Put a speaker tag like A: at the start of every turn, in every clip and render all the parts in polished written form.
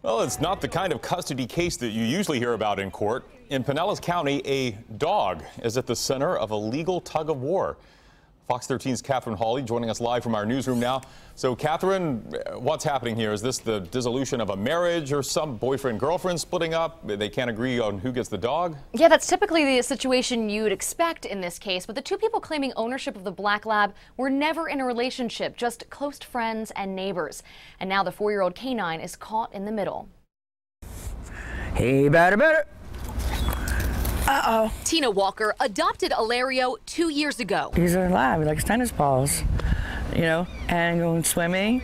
A: Well, it's not the kind of custody case that you usually hear about in court. In Pinellas County, a dog is at the center of a legal tug of war. Fox 13's Catherine Hawley joining us live from our newsroom now. So, Catherine, what's happening here? Is this the dissolution of a marriage or some boyfriend-girlfriend splitting up? They can't agree on who gets the dog?
B: Yeah, that's typically the situation you'd expect in this case. But the two people claiming ownership of the black lab were never in a relationship, just close friends and neighbors. And now the 4-year-old canine is caught in the middle.
C: Hey, better. Uh-oh.
B: Tina Walker adopted Alario 2 years ago.
C: He's alive. He likes tennis balls, you know, and going swimming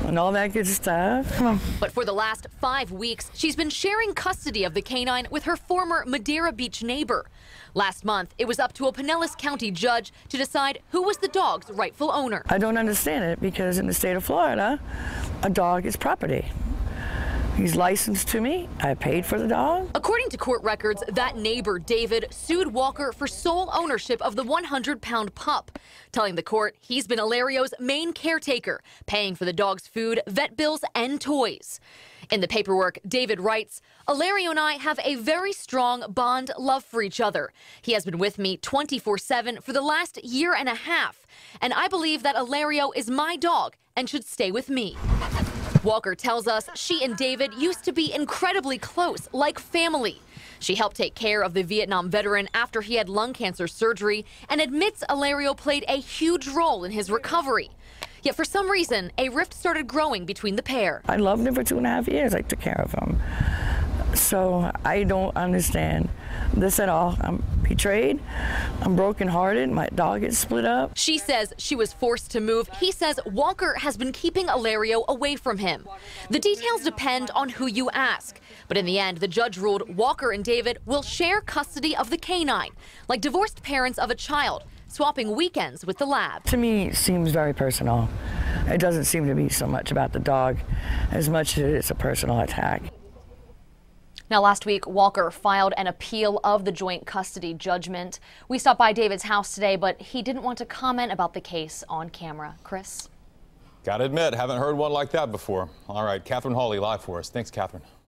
C: and all that good stuff. Come on.
B: But for the last 5 weeks, she's been sharing custody of the canine with her former Madeira Beach neighbor. Last month, it was up to a Pinellas County judge to decide who was the dog's rightful owner.
C: I don't understand it because in the state of Florida, a dog is property. He's licensed to me. I paid for the dog.
B: According to court records, that neighbor, David, sued Walker for sole ownership of the 100-pound pup, telling the court he's been Alario's main caretaker, paying for the dog's food, vet bills, and toys. In the paperwork, David writes, "Alario and I have a very strong bond love for each other. He has been with me 24/7 for the last year and a half, and I believe that Alario is my dog and should stay with me." Walker tells us she and David used to be incredibly close, like family. She helped take care of the Vietnam veteran after he had lung cancer surgery and admits Alario played a huge role in his recovery. Yet for some reason, a rift started growing between the pair.
C: I loved him for 2.5 years. I took care of him. So I don't understand this at all. I'm betrayed. I'm brokenhearted. My dog is split up.
B: She says she was forced to move. He says Walker has been keeping Alario away from him. The details depend on who you ask. But in the end, the judge ruled Walker and David will share custody of the canine, like divorced parents of a child, swapping weekends with the lab.
C: To me, it seems very personal. It doesn't seem to be so much about the dog as much as it's a personal attack.
B: Now, last week, Walker filed an appeal of the joint custody judgment. We stopped by David's house today, but he didn't want to comment about the case on camera. Chris?
A: Gotta admit, haven't heard one like that before. All right, Catherine Hawley live for us. Thanks, Catherine.